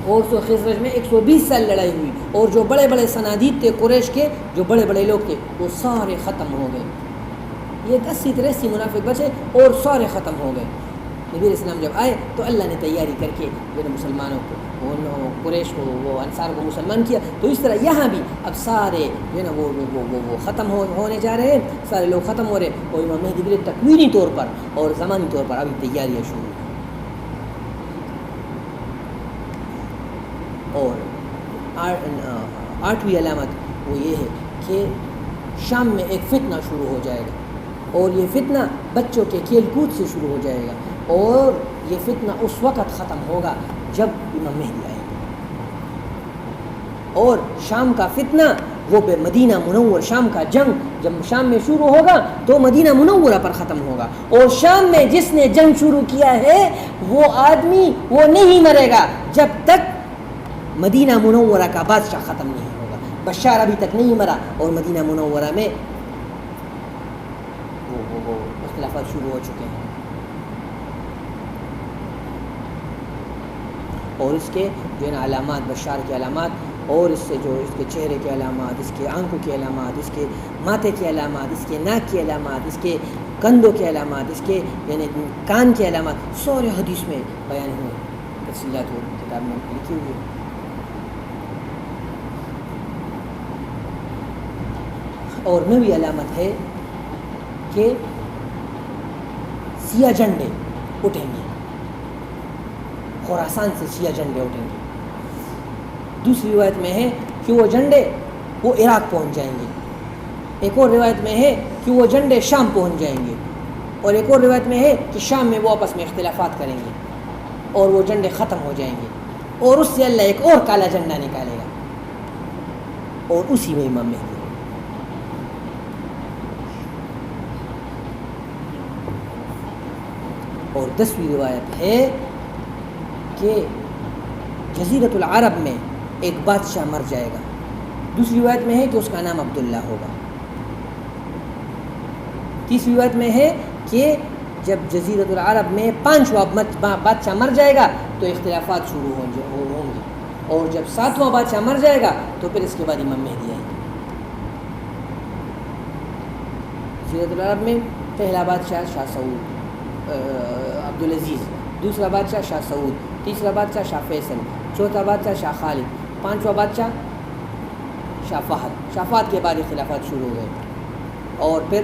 اوس و خزرج میں 120 سال لڑائی ہوئی, اور جو بڑے بڑے صنادید تھے قریش کے, جو بڑے بڑے لوگ تھے وہ سارے ختم ہو گئے. یہ 80-83 منافق بچے اور سارے ختم ہو گئے. نبی علیہ السلام جب آئے تو اللہ نے تیاری کر کے مسلمانوں کو, قریش کو, وہ انصار کو مسلمان کیا. تو اس طرح یہاں بھی اب سارے جو ہے نا وہ ختم ہونے جا رہے ہیں, سارے لوگ ختم ہو رہے, اور امام مہدی کے لیے تکوینی طور پر اور زمانی طور پر ابھی تیاریاں شروع ہیں. اور 8ویں علامت وہ یہ ہے کہ شام میں ایک فتنہ شروع ہو جائے گا, اور یہ فتنہ بچوں کے کھیل کود سے شروع ہو جائے گا, اور یہ فتنہ اس وقت ختم ہوگا جب امام مہدی آئے گا. اور شام کا فتنہ وہ بے مدینہ منور, شام کا جنگ جب شام میں شروع ہوگا تو مدینہ منورہ پر ختم ہوگا. اور شام میں جس نے جنگ شروع کیا ہے وہ آدمی وہ نہیں مرے گا جب تک مدینہ منورہ کا بادشاہ ختم نہیں ہوگا. بشار ابھی تک نہیں مرا, اور مدینہ منورہ میں وہ اختلافات شروع ہو چکے ہیں. اور اس کے جو ہے نا علامات, بشار کے علامات, اور اس سے جو اس کے چہرے کے علامات, اس کے آنکھوں کے علامات, اس کے ماتھے کے علامات, اس کے ناک کے علامات, اس کے کندھوں کے علامات, اس کے یعنی کان کے علامات, سارے حدیث میں بیان ہوئے, تفصیلات وہ کتاب میں لکھی ہوئی ہے. اور 9ویں علامت ہے کہ سیاہ جھنڈے اٹھیں گے, خراسان سے سیاہ جھنڈے اٹھیں گے. دوسری روایت میں ہے کہ وہ جھنڈے وہ عراق پہنچ جائیں گے. ایک اور روایت میں ہے کہ وہ جھنڈے شام پہنچ جائیں گے. اور ایک اور روایت میں ہے کہ شام میں وہ آپس میں اختلافات کریں گے اور وہ جھنڈے ختم ہو جائیں گے, اور اس سے اللہ ایک اور کالا جھنڈا نکالے گا. اور اسی میں امام مہدی. اور 10ویں روایت ہے کہ جزیرۃ العرب میں ایک بادشاہ مر جائے گا. دوسری روایت میں ہے کہ اس کا نام عبداللہ ہوگا. تیسری روایت میں ہے کہ جب جزیرۃ العرب میں 5واں بادشاہ مر جائے گا تو اختلافات شروع ہوں گے, اور جب 7واں بادشاہ مر جائے گا تو پھر اس کے بعد امام مہدی آئیں گے. جزیرۃ العرب میں پہلا بادشاہ شاہ سعود عبدالعزیز, دوسرا بادشاہ شاہ سعود, تیسرا بادشاہ شاہ فیصل, چوتھا بادشاہ شاہ خالد, 5واں بادشاہ شاہ فہد. شاہ فہد کے بعد اختلافات شروع ہو گئے, اور پھر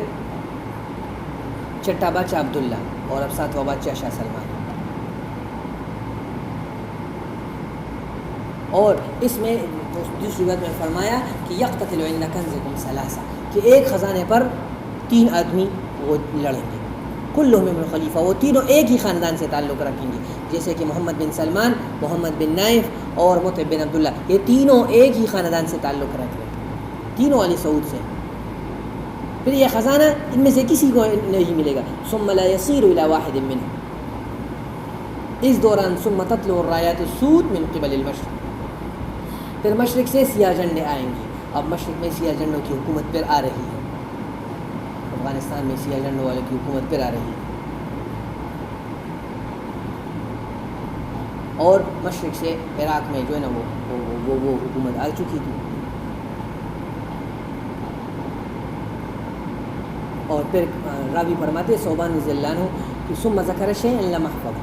6واں بادشاہ عبداللہ, اور اب 7واں بادشاہ شاہ سلمان. اور اس میں دوسری بات میں فرمایا کہ یقتتل عند کنزکم ثلاثہ, کہ ایک خزانے پر 3 آدمی وہ لڑیں گے. کلہم من خلیفہ, وہ تینوں ایک ہی خاندان سے تعلق رکھیں گے, جیسے کہ محمد بن سلمان, محمد بن نائف اور مطعب بن عبداللہ, یہ تینوں ایک ہی خاندان سے تعلق رکھ رہے ہیں, تینوں آل سعود سے. پھر یہ خزانہ ان میں سے کسی کو نہیں ملے گا. ثم لا يصير الى واحد منهم, اس دوران ثم تطلع الرايات السود من قبل المشرق, پھر مشرق سے سیاہ جھنڈے آئیں گے. اب مشرق میں سیاہ جھنڈوں کی حکومت پھر آ رہی ہے, افغانستان میں سیاہ جھنڈوں والوں کی حکومت پھر آ رہی ہے, اور مشرق سے عراق میں جو ہے نا وہ حکومت آ چکی تھی. اور پھر راوی فرماتے صوبان رضی اللہ عنہ کہ ثم ذکر شیئا لم احفظ,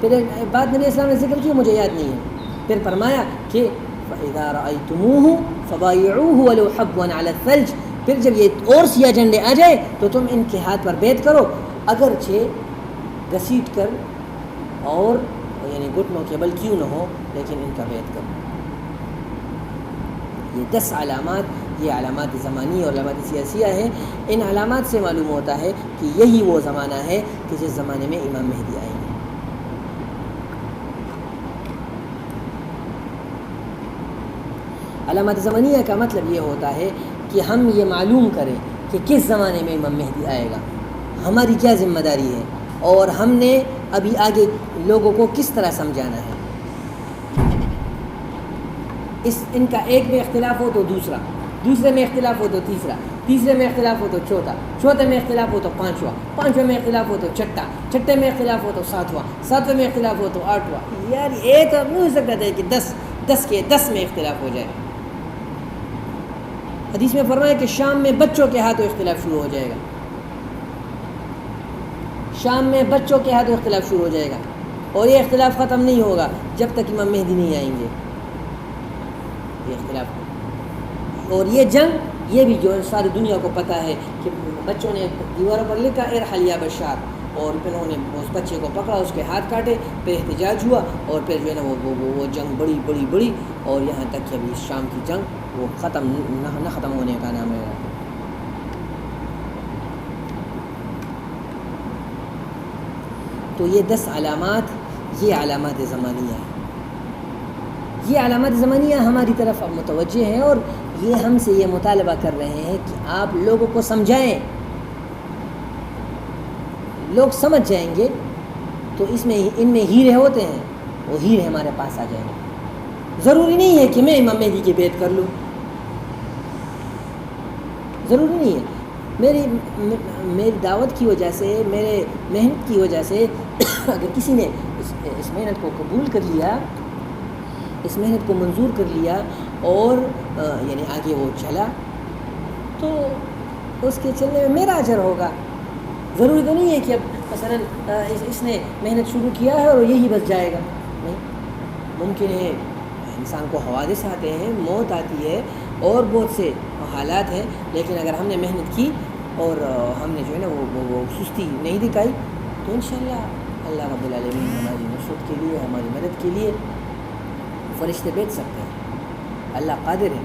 پھر ایک بات نبی اسلام نے ذکر کی مجھے یاد نہیں ہے. پھر فرمایا کہ فَإِذَا رَأَيْتُمُوهُ فَبَايِعُوهُ وَلَوْ حَبْوًا عَلَى الثَّلْجِ, پھر جب یہ اور سیاہ جھنڈے آ جائے تو تم ان کے ہاتھ پر بیعت کرو, اگرچہ گھسیٹ کر اور یعنی گھٹنوں کے بل کیوں نہ ہو, لیکن ان کا بیعت کرو. یہ 10 علامات, یہ علامات زمانی اور علامات سیاسیہ ہیں. ان علامات سے معلوم ہوتا ہے کہ یہی وہ زمانہ ہے کہ جس زمانے میں امام مہدی آئیں گے. علامات زمانیہ کا مطلب یہ ہوتا ہے کہ ہم یہ معلوم کریں کہ کس زمانے میں امام مہدی آئے گا, ہماری کیا ذمہ داری ہے, اور ہم نے ابھی آگے لوگوں کو کس طرح سمجھانا ہے. ان کا ایک میں اختلاف ہو تو دوسرا, دوسرے میں اختلاف ہو تو تیسرا, تیسرے میں اختلاف ہو تو چوتھا, چوتھے میں اختلاف ہو تو پانچواں, پانچویں میں اختلاف ہو تو چھٹا, چھٹے میں اختلاف ہو تو ساتواں, ساتویں میں اختلاف ہو تو آٹھواں. یار ایک اب نہیں ہو سکتا ہے کہ 10 کے 10 میں اختلاف ہو جائے. حدیث میں فرمایا کہ شام میں بچوں کے ہاتھوں اختلاف شروع ہو جائے گا, شام میں بچوں کے ہاتھوں اختلاف شروع ہو جائے گا, اور یہ اختلاف ختم نہیں ہوگا جب تک امام مہدی نہیں آئیں گے. یہ اختلاف اور یہ جنگ, یہ بھی جو ساری دنیا کو پتہ ہے کہ بچوں نے دیواروں پر لکھا ارحل یا بشار, اور پھر انہوں نے اس بچے کو پکڑا, اس کے ہاتھ کاٹے, پھر احتجاج ہوا, اور پھر جو ہے نا وہ جنگ بڑی, اور یہاں تک کہ ابھی شام کی جنگ وہ ختم نہ ختم ہونے کا نام ہے. تو یہ 10 علامات, یہ علامات زمانیہ ہیں. یہ علامات زمانیہ ہماری طرف اب متوجہ ہیں, اور یہ ہم سے یہ مطالبہ کر رہے ہیں کہ آپ لوگوں کو سمجھائیں. لوگ سمجھ جائیں گے تو ان میں ہیرے ہوتے ہیں, وہ ہیرے ہمارے پاس آ جائیں گے. ضروری نہیں ہے کہ میں امام مہدی کی بیعت کر لوں, ضروری نہیں ہے. میری دعوت کی وجہ سے, میرے محنت کی وجہ سے اگر کسی نے اس محنت کو قبول کر لیا, اس محنت کو منظور کر لیا, اور یعنی آگے وہ چلا, تو اس کے چلنے میں میرا اجر ہوگا. ضروری تو نہیں ہے کہ اب مثلا اس نے محنت شروع کیا ہے اور یہی بس جائے گا. نہیں, ممکن ہے انسان کو حوادث آتے ہیں, موت آتی ہے, اور بہت سے حالات ہیں, لیکن اگر ہم نے محنت کی اور ہم نے جو ہے نا وہ سستی نہیں دکھائی, تو انشاءاللہ اللہ رب العالمین ہماری نصرت کے لیے, ہماری مدد کے لیے فرشتے بھیج سکتے ہیں. اللہ قادر ہے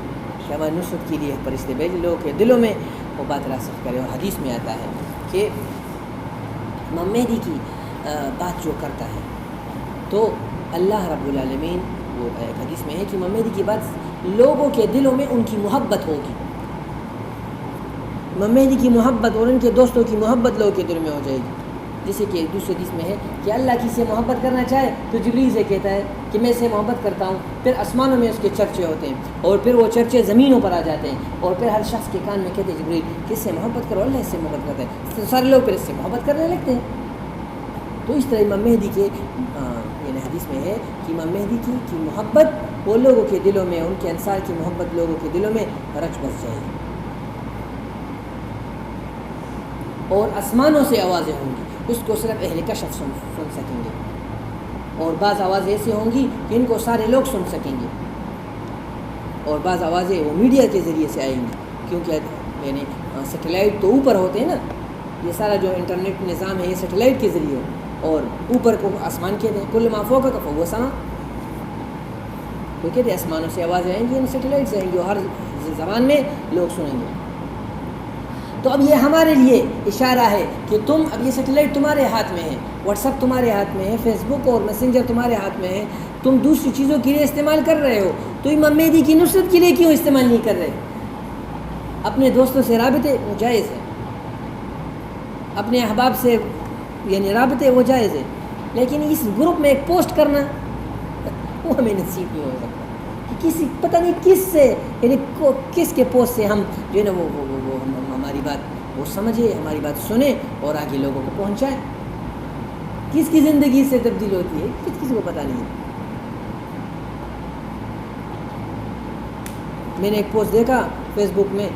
کہ ہماری نصرت کے لیے فرشتے بھیج, لوگوں کے دلوں میں وہ بات راسخ کرے. اور حدیث میں آتا ہے کہ امام مہدی کی بات جو کرتا ہے تو اللہ رب العالمین, وہ ایک حدیث میں ہے کہ امام مہدی کی بات لوگوں کے دلوں میں ان کی محبت ہوگی. امام مہدی کی محبت اور ان کے دوستوں کی محبت لوگوں کے دل میں ہو جائے گی. جیسے کہ دوسرے حدیث میں ہے کہ اللہ کسی سے محبت کرنا چاہے تو جبریل سے کہتا ہے کہ میں اسے محبت کرتا ہوں، پھر آسمانوں میں اس کے چرچے ہوتے ہیں اور پھر وہ چرچے زمینوں پر آ جاتے ہیں اور پھر ہر شخص کے کان میں کہتے ہیں جبریل کس سے محبت کرو، اللہ اس سے محبت کرتا ہے، تو سارے لوگ پھر اس سے محبت کرنے لگتے ہیں. تو اس طرح امام مہدی کے یعنی حدیث میں ہے کہ امام مہدی کی محبت وہ لوگوں کے دلوں میں، ان کے انصار کی محبت لوگوں کے دلوں میں رچ بس جائے گی. اور آسمانوں سے آوازیں ہوں گی، اس کو صرف اہل کشف سن سکیں گے، اور بعض آوازیں ایسی ہوں گی کہ ان کو سارے لوگ سن سکیں گے، اور بعض آوازیں وہ میڈیا کے ذریعے سے آئیں گی، کیونکہ یعنی سیٹلائٹ تو اوپر ہوتے ہیں نا، یہ سارا جو انٹرنیٹ نظام ہے یہ سیٹلائٹ کے ذریعے، اور اوپر کو آسمان کہتے ہیں، کل ما فوق کا فوق سما، تو کہتے ہیں آسمانوں سے آوازیں آئیں گی، سیٹلائٹ سے آئیں گی اور ہر زبان میں لوگ سنیں گے. تو اب یہ ہمارے لیے اشارہ ہے کہ تم اب یہ سیٹلائٹ تمہارے ہاتھ میں ہے، واٹس ایپ تمہارے ہاتھ میں ہے، فیس بک اور میسنجر تمہارے ہاتھ میں ہے، تم دوسری چیزوں کے لیے استعمال کر رہے ہو، تو امام مہدی کی نصرت کے لیے کیوں استعمال نہیں کر رہے؟ اپنے دوستوں سے رابطے وہ جائز ہے، اپنے احباب سے یعنی رابطے وہ جائز ہے، لیکن اس گروپ میں ایک پوسٹ کرنا وہ ہمیں نصیب نہیں ہو سکتا کہ کسی پتہ نہیں کس سے یعنی کس کے پوسٹ سے ہم جو ہے نا وہ ہماری بات وہ سمجھے، ہماری بات سنیں اور آگے لوگوں کو پہنچائیں. کس کی زندگی سے تبدیل ہوتی ہے کسی کو پتہ نہیں ہے. میں نے ایک پوسٹ دیکھا فیس بک میں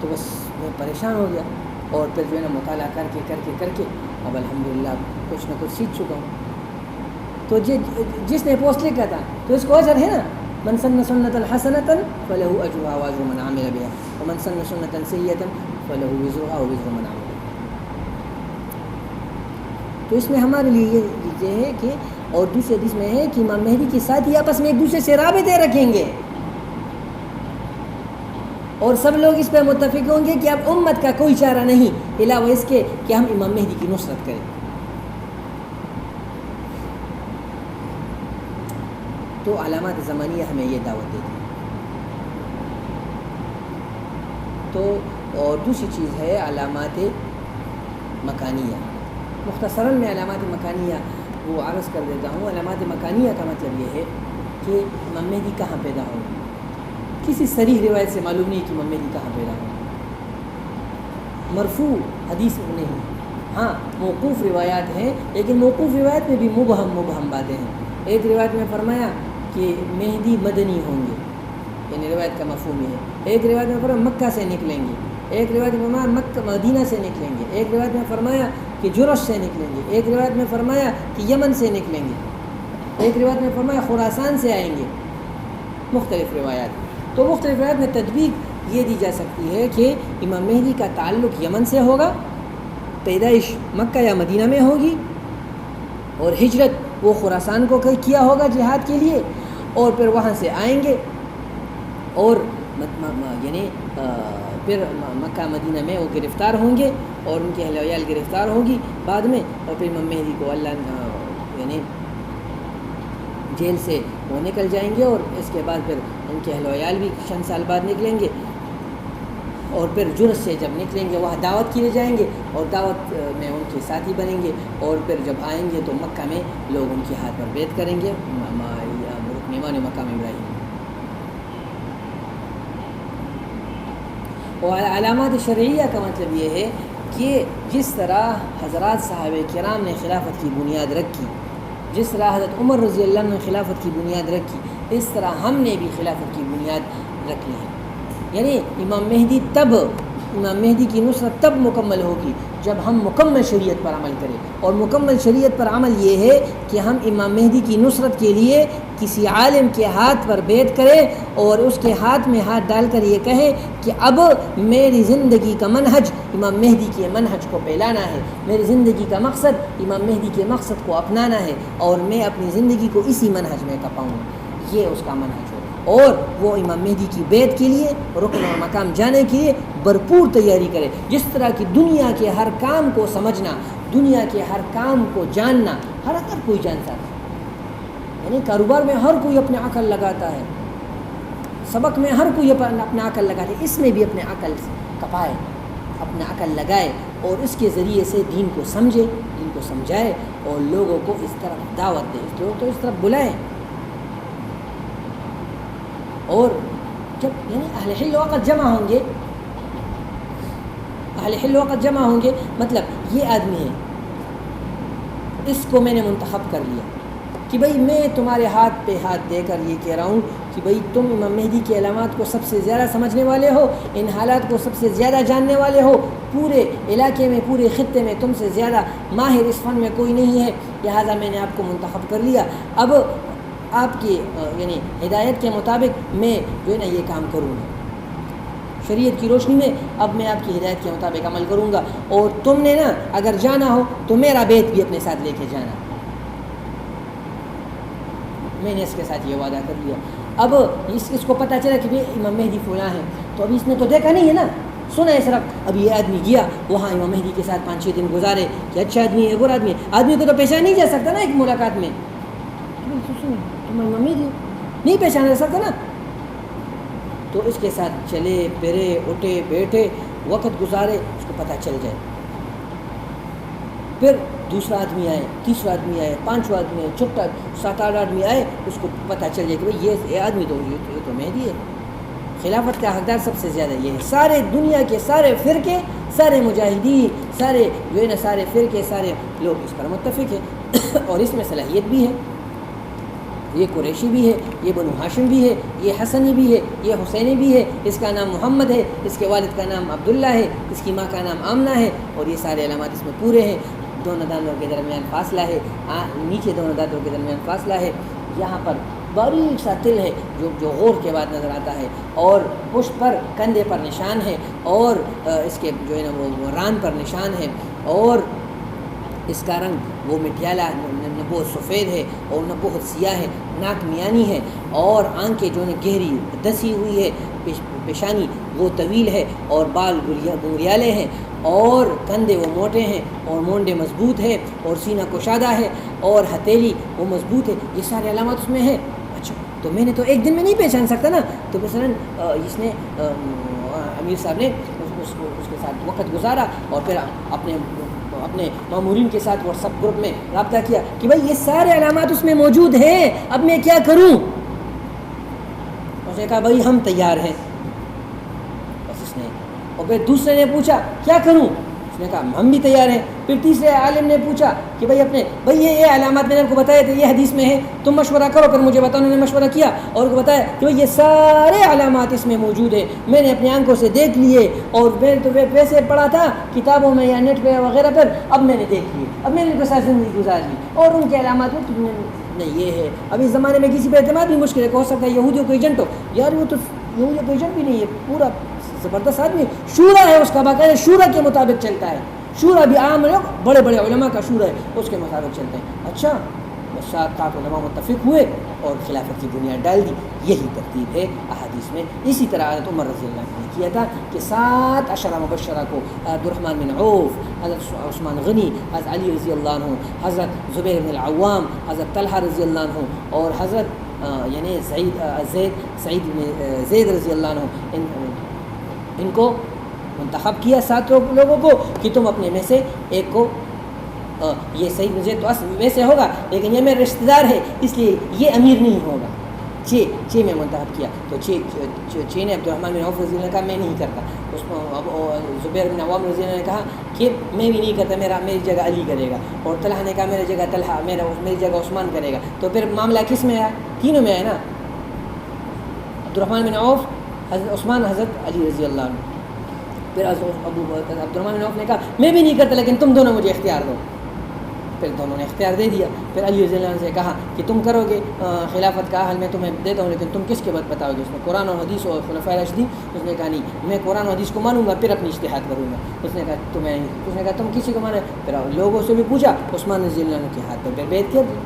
تو بس میں پریشان ہو گیا، اور پھر جو ہے نا مطالعہ کر کے اب الحمدللہ کچھ نہ کچھ سیکھ چکا ہوں. تو جس نے پوسٹ لکھا تھا تو اس کو اجر ہے نا، من سن سنة حسنة فله أجرها وأجر من عمل بها ومن سن سنة سيئة فله وزرها ووزر من عمل بها. تو اس میں ہمارے لیے یہ ہے کہ اور دوسرے حدیث میں ہے کہ امام مہدی کے ساتھی آپس میں ایک دوسرے سے رابطے رکھیں گے اور سب لوگ اس پہ متفق ہوں گے کہ اب امت کا کوئی چارہ نہیں علاوہ اس کے کہ ہم امام مہدی کی نصرت کریں. تو علامات زمانیہ ہمیں یہ دعوت دیتی ہے. تو اور دوسری چیز ہے علامات مکانیہ. مختصراً میں علامات مکانیہ وہ عرض کر دیتا ہوں. علامات مکانیہ کا مطلب یہ ہے کہ امام مہدی کہاں پیدا ہوں. کسی صریح روایت سے معلوم نہیں کہ امام مہدی کہاں پیدا ہوں. مرفوع حدیث نہیں، ہاں موقوف روایات ہیں، لیکن موقوف روایت میں بھی مبہم باتیں ہیں. ایک روایت میں فرمایا کہ مہدی مدنی ہوں گے، یعنی روایت کا مفہوم یہ ہے. ایک روایت میں فرمایا مکہ سے نکلیں گے، ایک روایت میں فرمایا مکہ مدینہ سے نکلیں گے، ایک روایت میں فرمایا کہ جرش سے نکلیں گے، ایک روایت میں فرمایا کہ یمن سے نکلیں گے، ایک روایت میں فرمایا خراسان سے آئیں گے. مختلف روایات. تو مختلف روایات میں تطبیق یہ دی جا سکتی ہے کہ امام مہدی کا تعلق یمن سے ہوگا، پیدائش مکہ یا مدینہ میں ہوگی، اور ہجرت وہ خراسان کو کیا ہوگا جہاد کے لیے، اور پھر وہاں سے آئیں گے اور یعنی پھر مکہ مدینہ میں وہ گرفتار ہوں گے اور ان کے اہل ویال گرفتار ہوگی بعد میں، اور پھر امام مہدی کو اللہ یعنی جیل سے وہ نکل جائیں گے، اور اس کے بعد پھر ان کے اہل ویال بھی چند سال بعد نکلیں گے، اور پھر جرس سے جب نکلیں گے وہاں دعوت کیے جائیں گے اور دعوت میں ان کے ساتھی بنیں گے، اور پھر جب آئیں گے تو مکہ میں لوگ ان کے ہاتھ پر بیعت کریں گے رکن مقام ابراہیم. اور علامات شرعیہ کا مطلب یہ ہے کہ جس طرح حضرات صحابہ کرام نے خلافت کی بنیاد رکھی، جس طرح حضرت عمر رضی اللہ عنہ نے خلافت کی بنیاد رکھی، اس طرح ہم نے بھی خلافت کی بنیاد رکھ لی ہے. یعنی امام مہدی کی نصرت تب مکمل ہوگی جب ہم مکمل شریعت پر عمل کریں. اور مکمل شریعت پر عمل یہ ہے کہ ہم امام مہدی کی نصرت کے لیے کسی عالم کے ہاتھ پر بیعت کریں اور اس کے ہاتھ میں ہاتھ ڈال کر یہ کہیں کہ اب میری زندگی کا منہج امام مہدی کے منہج کو پھیلانا ہے، میری زندگی کا مقصد امام مہدی کے مقصد کو اپنانا ہے، اور میں اپنی زندگی کو اسی منہج میں کپاؤں. یہ اس کا منہج ہو، اور وہ امام مہدی کی بیعت کے لیے رکن اور مقام جانے کے لیے بھرپور تیاری کرے. جس طرح کی دنیا کے ہر کام کو سمجھنا، دنیا کے ہر کام کو جاننا ہر کوئی جانتا ہے. یعنی کاروبار میں ہر کوئی اپنے عقل لگاتا ہے، سبق میں ہر کوئی اپنا عقل لگاتے، اس میں بھی اپنے عقل کپائے، اپنا عقل لگائے اور اس کے ذریعے سے دین کو سمجھے، دین کو سمجھائے اور لوگوں کو اس طرف دعوت دے، لوگوں کو اس طرف بلائیں۔ اور جب یعنی اہل حل و عقد جمع ہوں گے، اہل حل و عقد جمع ہوں گے، مطلب یہ آدمی ہے، اس کو میں نے منتخب کر لیا کہ بھئی میں تمہارے ہاتھ پہ ہاتھ دے کر یہ کہہ رہا ہوں کہ بھئی تم امام مہدی کی علامات کو سب سے زیادہ سمجھنے والے ہو، ان حالات کو سب سے زیادہ جاننے والے ہو، پورے علاقے میں، پورے خطے میں تم سے زیادہ ماہر اس فن میں کوئی نہیں ہے، لہٰذا میں نے آپ کو منتخب کر لیا۔ اب آپ کی یعنی ہدایت کے مطابق میں جو ہے نا یہ کام کروں گا، شریعت کی روشنی میں اب میں آپ کی ہدایت کے مطابق عمل کروں گا، اور تم نے نا اگر جانا ہو تو میرا بیت بھی اپنے ساتھ لے کے جانا۔ میں نے اس کے ساتھ یہ وعدہ کر لیا۔ اب اس کو پتہ چلا کہ امام مہدی فلاں ہیں، تو ابھی اس نے تو دیکھا نہیں ہے نا، سنا ہے صرف۔ اب یہ آدمی گیا وہاں امام مہدی کے ساتھ 5-6 دن گزارے کہ اچھا آدمی ہے، برا آدمی ہے، آدمی کو تو پہچان نہیں جا سکتا نا ایک ملاقات میں، تم امام مہدی نہیں پہچانا جا سکتا نا۔ تو اس کے ساتھ چلے پھرے، اٹھے بیٹھے، وقت گزارے، اس کو پتہ چل جائے۔ پھر دوسرا آدمی آئے، تیسرا آدمی آئے، 5واں آدمی آئے، چھٹا 7-8 آدمی آئے، اس کو پتہ چل جائے کہ بھئی یہ آدمی تو یہ تو مہدی ہے، خلافت کا حقدار سب سے زیادہ یہ ہے۔ سارے دنیا کے سارے فرقے، سارے مجاہدین، سارے جو ہے نا سارے فرقے، سارے لوگ اس پر متفق ہیں، اور اس میں صلاحیت بھی ہے۔ یہ قریشی بھی ہے، یہ بنو ہاشم بھی ہے، یہ حسنی بھی ہے، یہ حسینی بھی ہے، اس کا نام محمد ہے، اس کے والد کا نام عبداللہ ہے، اس کی ماں کا نام آمنہ ہے، اور یہ سارے علامات اس میں پورے ہیں۔ دونوں دانتوں کے درمیان فاصلہ ہے، نیچے دونوں دانتوں کے درمیان فاصلہ ہے، یہاں پر باریک سا تل ہے جو غور کے بعد نظر آتا ہے، اور پشت پر کندھے پر نشان ہے، اور اس کے جو ہے نا وہ ران پر نشان ہے، اور اس کا رنگ وہ مٹیالہ، نہ بہت سفید ہے اور نہ بہت سیاہ ہے، ناک میانی ہے، اور آنکھیں جو ہے گہری دسی ہوئی ہے، پیشانی وہ طویل ہے، اور بال گنگریالے ہیں، اور کندھے وہ موٹے ہیں، اور مونڈے مضبوط ہے، اور سینہ کشادہ ہے، اور ہتھیلی وہ مضبوط ہے۔ یہ سارے علامات اس میں ہیں۔ اچھا تو میں نے تو ایک دن میں نہیں پہچان سکتا نا، تو مثلاً اس نے امیر صاحب نے اس کے ساتھ وقت گزارا، اور پھر اپنے مامورین کے ساتھ واٹس ایپ گروپ میں رابطہ کیا کہ بھائی یہ سارے علامات اس میں موجود ہیں، اب میں کیا کروں؟ اس نے کہا بھائی ہم تیار ہیں۔ بس اس نے، اور پھر دوسرے نے پوچھا کیا کروں؟ اس نے کہا ہم بھی تیار ہیں۔ پھر تیسرے عالم نے پوچھا کہ بھائی یہ علامات میں نے آپ کو بتایا تھے، یہ حدیث میں ہے، تم مشورہ کرو، پھر مجھے بتاؤ۔ انہوں نے مشورہ کیا اور ان کو بتایا کہ بھائی یہ سارے علامات اس میں موجود ہیں، میں نے اپنی آنکھوں سے دیکھ لیے، اور میں تو ویسے پڑھا تھا کتابوں میں یا نیٹ پہ وغیرہ پر، اب میں نے دیکھ لیے، اب میں نے ان کے ساتھ زندگی گزار لی، اور ان کے علامات نہیں یہ ہے۔ اب اس زمانے میں کسی پہ اعتماد بھی مشکل ہے، ہو سکتا ہے یہودیوں کو ایجنٹ ہو، یار وہ تو یہودیوں کو ایجنٹ بھی نہیں ہے، پورا زبردست آدمی، شورا ہے اس کا، باقاعدہ شورا کے مطابق چلتا ہے، شورا بھی عام لوگ، بڑے بڑے علماء کا شورا ہے، اس کے مطابق چلتے ہیں۔ اچھا بس 7 علماء متفق ہوئے اور خلافت کی بنیاد ڈال دی، یہی ترتیب ہے احادیث میں۔ اسی طرح حضرت عمر رضی اللہ عنہ نے کیا تھا کہ 7 عشرہ مبشرہ کو، عبد الرحمن بن عوف، حضرت عثمان غنی، حضرت علی رضی اللہ عنہ، حضرت زبیر بن العوام، حضرت طلحہ رضی اللہ عنہ، اور حضرت یعنی زید رضی اللہ عنہ، ان کو منتخب کیا 7 لوگوں کو کہ تم اپنے میں سے ایک کو، یہ سعید بن زید تو اصل ویسے ہوگا لیکن یہ میرا رشتہ دار ہے اس لیے یہ امیر نہیں ہوگا، 6 میں منتخب کیا۔ تو 6 نے عبد الرحمن بن عوف رضی اللہ نے کہا میں نہیں کرتا، اس زبیر بن عوام رضی اللہ نے کہا کہ میں بھی نہیں کرتا، میری جگہ علی کرے گا، اور طلحہ نے کہا میری جگہ طلحہ، میری جگہ عثمان کرے گا۔ تو پھر معاملہ کس میں آیا؟ تینوں میں آیا نا، عبد الرحمن بن عوف، حضرت عثمان، حضرت علی رضی اللہ عنہ۔ پھر عبد الرحمن بن عوف نے کہا میں بھی نہیں کرتا لیکن تم دونوں مجھے اختیار دو، پھر دونوں نے اختیار دے دیا۔ پھر علی رضی اللہ عنہ سے کہا کہ تم کرو گے خلافت کا حل میں تمہیں دیتا ہوں، لیکن تم کس کے بعد بتاؤ گے؟ اس نے قرآن اور حدیث اور خلفائے راشدین، اس نے کہا نہیں میں قرآن و حدیث کو مانوں گا پھر اپنی اجتہاد کروں گا۔ اس نے کہا تم کسی کو مانے؟ پھر لوگوں سے بھی پوچھا، عثمان رضی اللہ عنہ کے ہاتھ پر بیعت کر دی۔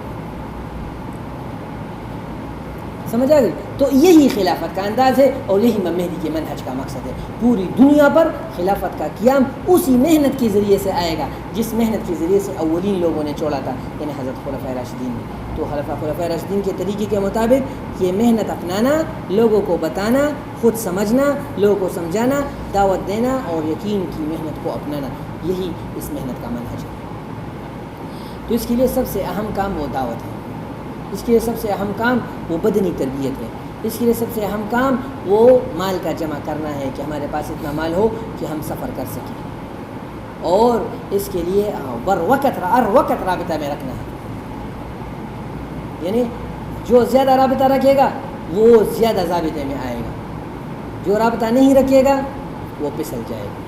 سمجھ آ گئی؟ تو یہی خلافت کا انداز ہے اور یہی مہدی کے منہج کا مقصد ہے. پوری دنیا پر خلافت کا قیام اسی محنت کے ذریعے سے آئے گا جس محنت کے ذریعے سے اولین لوگوں نے چھوڑا تھا، یعنی حضرت خلفائے راشدین نے. تو خلفائے راشدین کے طریقے کے مطابق یہ محنت اپنانا، لوگوں کو بتانا، خود سمجھنا، لوگوں کو سمجھانا، دعوت دینا اور یقین کی محنت کو اپنانا، یہی اس محنت کا منہج ہے. تو اس کے لیے سب سے اہم کام وہ دعوت ہے، اس کے لیے سب سے اہم کام وہ بدنی تربیت ہے، اس کے لیے سب سے اہم کام وہ مال کا جمع کرنا ہے کہ ہمارے پاس اتنا مال ہو کہ ہم سفر کر سکیں، اور اس کے لیے ہر وقت رابطہ میں رکھنا ہے. یعنی جو زیادہ رابطہ رکھے گا وہ زیادہ ضابطے میں آئے گا، جو رابطہ نہیں رکھے گا وہ پھسل جائے گا.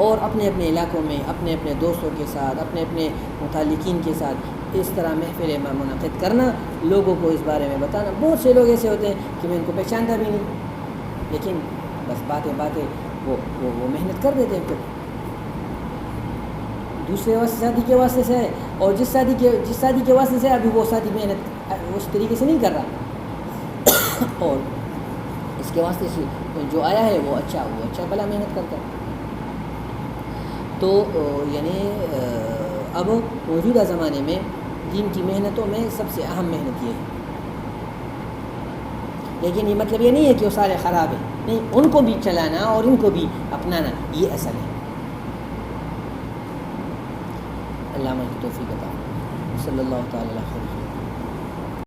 اور اپنے اپنے علاقوں میں اپنے اپنے دوستوں کے ساتھ، اپنے اپنے متعلقین کے ساتھ اس طرح محفل منعقد کرنا، لوگوں کو اس بارے میں بتانا. بہت سے لوگ ایسے ہوتے ہیں کہ میں ان کو پہچانتا بھی نہیں، لیکن بس باتیں وہ محنت کر دیتے ہیں. دوسرے شادی کے واسطے سے ہے، اور جس شادی کے واسطے سے ابھی وہ شادی محنت اس طریقے سے نہیں کر رہا، اور اس کے واسطے سے جو آیا ہے وہ اچھا بھلا محنت کرتا ہے. تو یعنی اب موجودہ زمانے میں دین کی محنتوں میں سب سے اہم محنت یہ ہے. لیکن یہ مطلب یہ نہیں ہے کہ وہ سارے خراب ہیں، نہیں، ان کو بھی چلانا اور ان کو بھی اپنانا یہ اصل ہے. اللہ کی توفیق عطا. صلی اللہ تعالی علیہ وسلم.